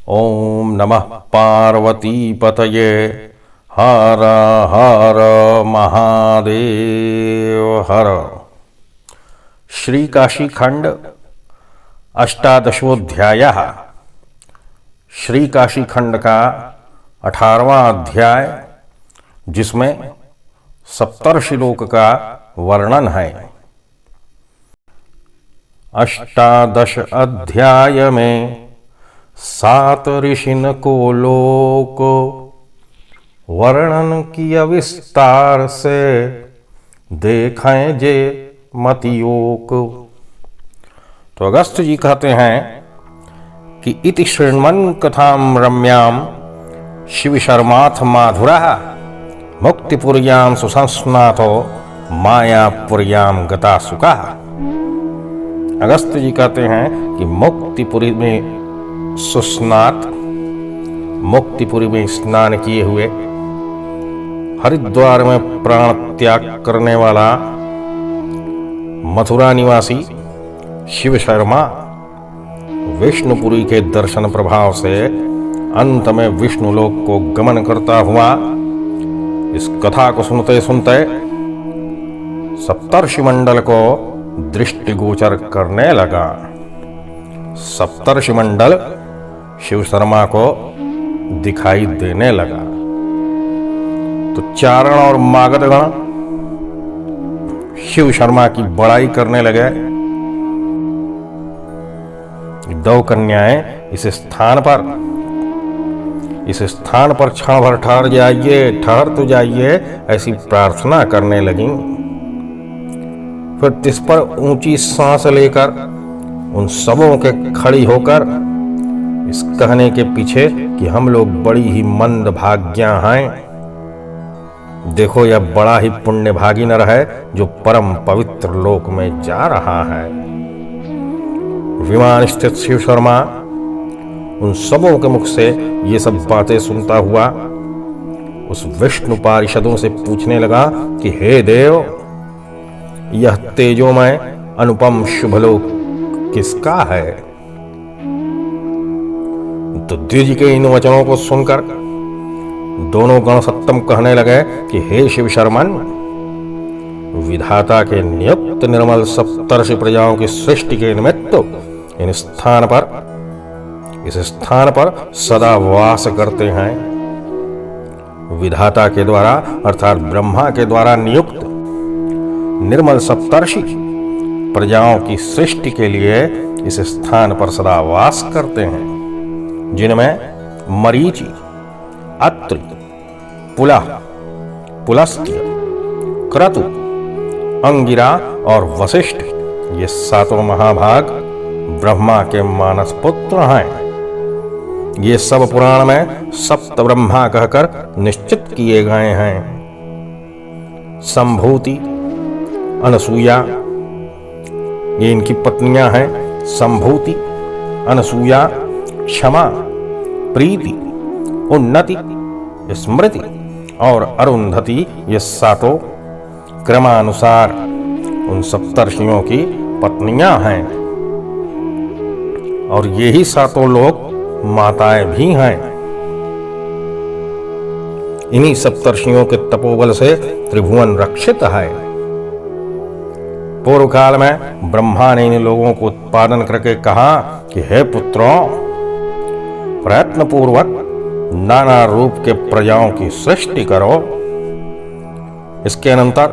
ओम नमः पार्वती पतये। हर हर महादेव हर। श्री काशी खंड अष्टादशोऽध्यायः। श्री काशी खंड का 18वां अध्याय, जिसमें सप्तर्षिलोक का वर्णन है। अष्टादश अध्याय में 7 ऋषिन को लोक वर्णन किया विस्तार से, देखें जे मतियोग। तो अगस्त्य जी कहते हैं कि इति शृण्वन् कथां रम्यां शिवशर्माथ माधुरः मुक्तिपुर्यां सुसंस्नातो मायापुर्यां गतासुकः। अगस्त्य जी कहते हैं कि मुक्तिपुरी में सुस्नात, मुक्तिपुरी में स्नान किए हुए, हरिद्वार में प्राण त्याग करने वाला मथुरा निवासी शिव शर्मा विष्णुपुरी के दर्शन प्रभाव से अंत में विष्णुलोक को गमन करता हुआ इस कथा को सुनते सुनते सप्तर्षि मंडल को दृष्टिगोचर करने लगा। सप्तर्षि मंडल शिव शर्मा को दिखाई देने लगा। तो चारण और मागधगण शिव शर्मा की बड़ाई करने लगे। दो कन्याएं इस स्थान पर क्षण भर ठहर तो जाइए, ऐसी प्रार्थना करने लगी। फिर तिस पर ऊंची सांस लेकर उन सबों के खड़ी होकर इस कहने के पीछे कि हम लोग बड़ी ही मंद भाग्या हैं। देखो, यह बड़ा ही पुण्य भागी नर है जो परम पवित्र लोक में जा रहा है। विमान स्थित शिव शर्मा उन सबों के मुख से ये सब बातें सुनता हुआ उस विष्णु पारिषदों से पूछने लगा कि हे देव, यह तेजोमय अनुपम शुभलोक किसका है? तो द्विज के इन वचनों को सुनकर दोनों गण सत्तम कहने लगे कि हे शिव शर्मन, विधाता के नियुक्त निर्मल सप्तर्षि प्रजाओं की सृष्टि के निमित्त इस स्थान पर सदा वास करते हैं। विधाता के द्वारा अर्थात ब्रह्मा के द्वारा नियुक्त निर्मल सप्तर्षि प्रजाओं की सृष्टि के लिए इस स्थान पर सदा वास करते हैं, जिनमें मरीचि, अत्रि, पुलह, पुलस्त्य, क्रतु, अंगिरा और वशिष्ठ, ये 7 महाभाग ब्रह्मा के मानस पुत्र हैं। ये सब पुराण में सप्त ब्रह्मा कहकर निश्चित किए गए हैं। संभूति, अनसूया, ये इनकी पत्नियां हैं। संभूति, अनसूया, क्षमा, प्रीति, उन्नति, स्मृति और अरुंधति, ये 7 क्रमानुसार उन सप्तर्षियों की पत्नियां हैं। और यही 7 लोग माताएं भी हैं। इन्हीं सप्तर्षियों के तपोबल से त्रिभुवन रक्षित है। पूर्व काल में ब्रह्मा ने इन लोगों को उत्पादन करके कहा कि हे पुत्रों, प्रयत्न पूर्वक नाना रूप के प्रजाओं की सृष्टि करो। इसके अनंतर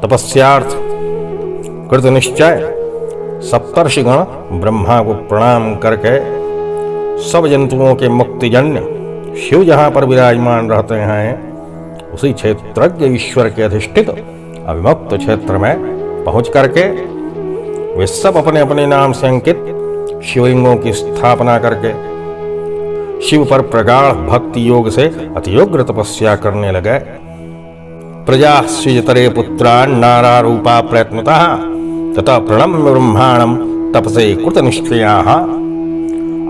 तपस्यार्थ कृत निश्चय सप्तर्षिगण ब्रह्मा को प्रणाम करके सब जंतुओं के मुक्तिजन्य शिव जहां पर विराजमान रहते हैं, उसी क्षेत्रज्ञ ईश्वर के अधिष्ठित अविमुक्त क्षेत्र में पहुंच करके वे सब अपने अपने नाम से अंकित शिवलिंगों की स्थापना करके शिव पर प्रगाढ़ भक्ति योग से अतियोग्र तपस्या करने लगे। प्रजा सृजतरे पुत्रान् नारारूपा प्रयत्नतः तथा प्रणम्य ब्रह्माणं तपसे कृतनिश्चयाः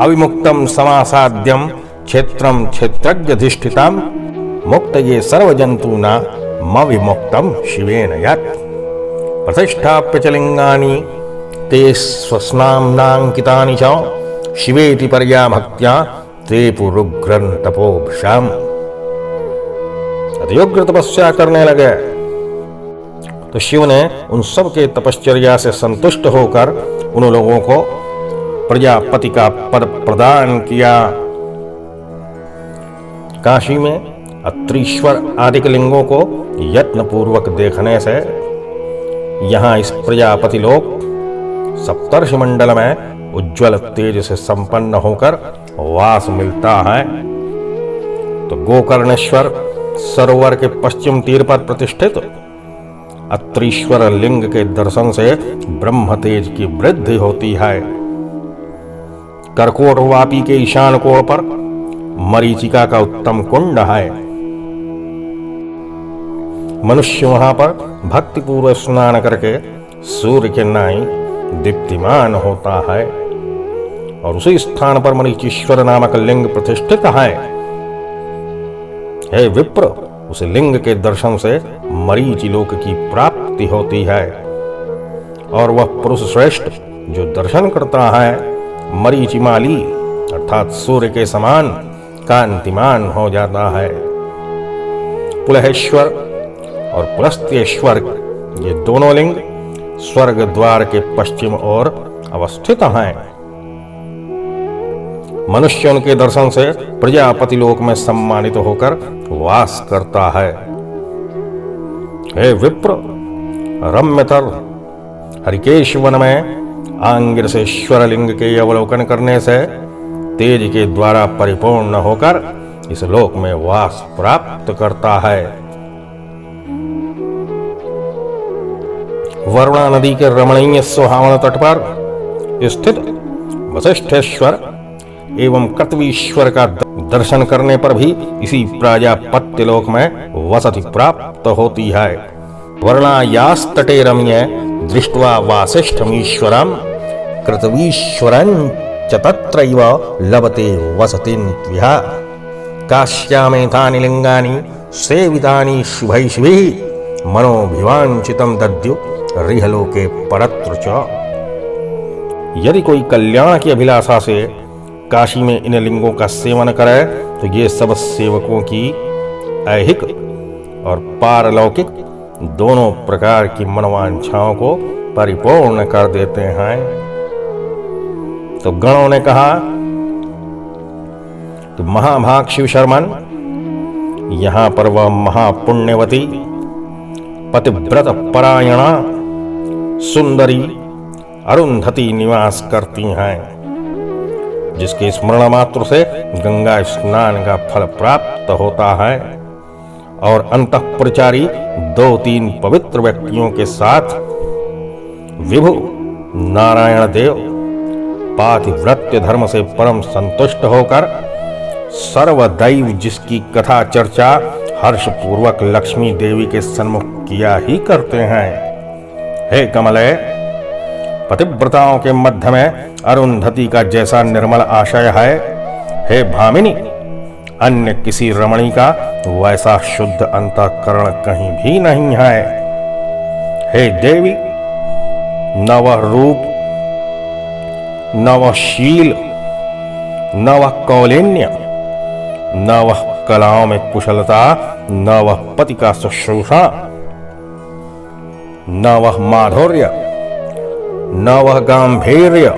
अविमुक्तं समासाद्यं क्षेत्रं क्षेत्रज्ञधिष्ठितं मुक्तये सर्वजन्तूनामविमुक्तं शिवेन यत् प्रतिष्ठाप्य च लिंगानि ते स्वस्नाम्नांकितानि च शिवेति पर्या भक्त्या ते पुरुग्रन तपोभिषाम। अतिउग्र तपस्या करने लगे तो शिव ने उन सब के तपश्चर्या से संतुष्ट होकर उन लोगों को प्रजापति का पद प्रदान किया। काशी में अत्रीश्वर आदि लिंगों को यत्न पूर्वक देखने से यहाँ इस प्रजापति लोक सप्तर्षि मंडल में उज्ज्वल तेज से संपन्न होकर वास मिलता है। तो गोकर्णेश्वर सरोवर के पश्चिम तीर पर प्रतिष्ठित अत्रीश्वर लिंग के दर्शन से ब्रह्म तेज की वृद्धि होती है। करकोट वापी के ईशान कोण पर मरीचिका का उत्तम कुंड है। मनुष्य वहां पर भक्ति पूर्वक स्नान करके सूर्य के नाई दीप्तिमान होता है और उसी स्थान पर मरीचीश्वर नामक लिंग प्रतिष्ठित है। हे विप्र, उस लिंग के दर्शन से मरीचि लोक की प्राप्ति होती है और वह पुरुष श्रेष्ठ जो दर्शन करता है मरीचिमाली अर्थात सूर्य के समान कांतिमान हो जाता है। पुलहेश्वर और पुलस्त्येश्वर ये दोनों लिंग स्वर्ग द्वार के पश्चिम ओर अवस्थित हैं। मनुष्य उनके दर्शन से प्रजापति लोक में सम्मानित होकर वास करता है। हे विप्र, रम्यतर हरिकेश वन में आंगिरसेश्वर लिंग के अवलोकन करने से तेज के द्वारा परिपूर्ण होकर इस लोक में वास प्राप्त करता है। वरुणा नदी के रमणीय सुहावन तट पर स्थित वशिष्ठेश्वर एवं कृतवीश्वर का दर्शन करने पर भी इसी प्राजापत्य लोक में वसति प्राप्त होती है। वर्णायास तटे रम्य दृष्ट्वा वासिष्ठमीश्वरं कृतवीश्वरं च तत्रैव लभते वसतिं त्विहा। काश्यामेतानि लिंगानि सेवितानि शुभैः शुभिः मनोभिवांचितं दद्यु रिहलोके परत्र च। यदि कोई कल्याण की अभिलाषा से काशी में इन लिंगों का सेवन करे तो ये सब सेवकों की ऐहिक और पारलौकिक दोनों प्रकार की मनोवांछाओं को परिपूर्ण कर देते हैं। तो गणों ने कहा कि महाभाग शिव शर्मन, यहां पर वह महापुण्यवती पतिव्रत परायणा सुंदरी अरुंधति निवास करती हैं, जिसके स्मरण मात्र से गंगा स्नान का फल प्राप्त होता है और अंतःपुरचारी 2-3 पवित्र व्यक्तियों के साथ विभु नारायण देव पातिव्रत्य धर्म से परम संतुष्ट होकर सर्वदैव जिसकी कथा चर्चा हर्ष पूर्वक लक्ष्मी देवी के सन्मुख किया ही करते हैं। हे कमले, पतिव्रताओं के मध्य में अरुंधति का जैसा निर्मल आशय है, हे भामिनी, अन्य किसी रमणी का वैसा शुद्ध अंतःकरण कहीं भी नहीं है। हे देवी, न वह रूप, न वह शील, न वह कौलिन्य, न वह कलाओं में कुशलता, न वह पति का शुश्रूषा, न वह माधुर्य, न वह गांभीर्य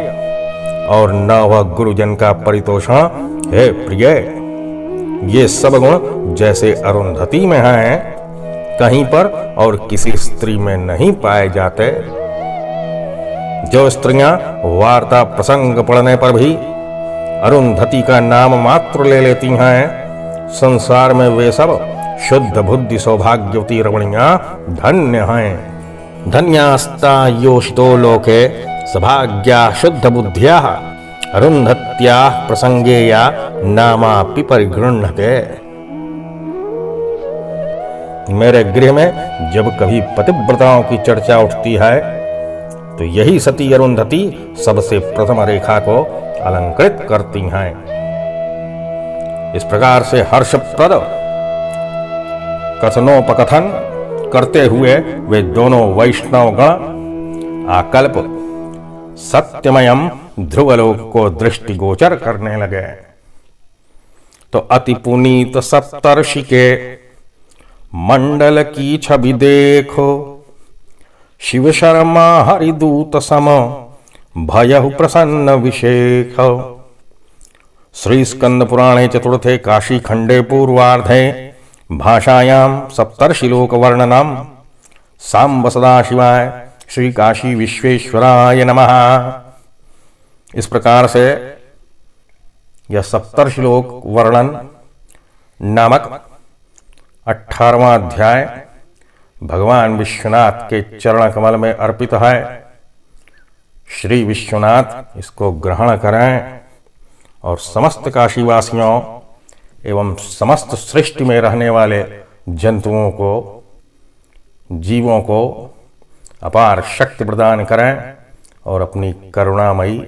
और न वह गुरुजन का परितोषण। हे प्रिय, ये सब गुण जैसे अरुंधति में हैं, कहीं पर और किसी स्त्री में नहीं पाए जाते। जो स्त्रियां वार्ता प्रसंग पड़ने पर भी अरुंधति का नाम मात्र ले लेती हैं, संसार में वे सब शुद्ध बुद्धि सौभाग्यवती रमणियां धन्य हैं। धन्यास्ता योषितो लोके सभाग्या शुद्ध बुद्धिया अरुंधत्या प्रसंगेया नामापि परिगृह्णते। मेरे गृह में जब कभी पतिव्रताओं की चर्चा उठती है तो यही सती अरुंधति सबसे प्रथम रेखा को अलंकृत करती हैं। इस प्रकार से हर्षप्रद कथनोपकथन करते हुए वे दोनों वैष्णव गण आकल्प सत्यमयम ध्रुवलोक को दृष्टिगोचर करने लगे। तो अति पुनीत सप्तर्षि के मंडल की छवि देखो, शिव शर्मा हरिदूत सम भयहु प्रसन्न विशेख। श्री स्कंद पुराणे चतुर्थे काशी खंडे पूर्वार्धे भाषायां सप्तर्षिलोक वर्णनम सांब सदाशिवाय श्री काशी विश्वेश्वराय नमः। इस प्रकार से यह सप्तर्षिलोक वर्णन नामक 18वां अध्याय भगवान विश्वनाथ के चरण कमल में अर्पित है। श्री विश्वनाथ इसको ग्रहण करें और समस्त काशीवासियों एवं समस्त सृष्टि में रहने वाले जंतुओं को, जीवों को अपार शक्ति प्रदान करें और अपनी करुणामयी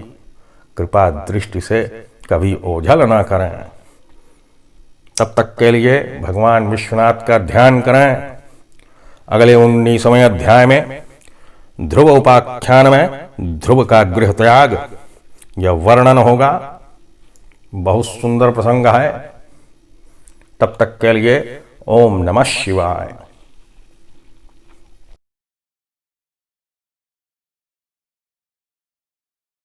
कृपा दृष्टि से कभी ओझल न करें। तब तक के लिए भगवान विश्वनाथ का ध्यान करें। अगले 19वें अध्याय में ध्रुव उपाख्यान में ध्रुव का गृह त्याग यह वर्णन होगा। बहुत सुंदर प्रसंग है। तब तक के लिए ओम नमः शिवाय।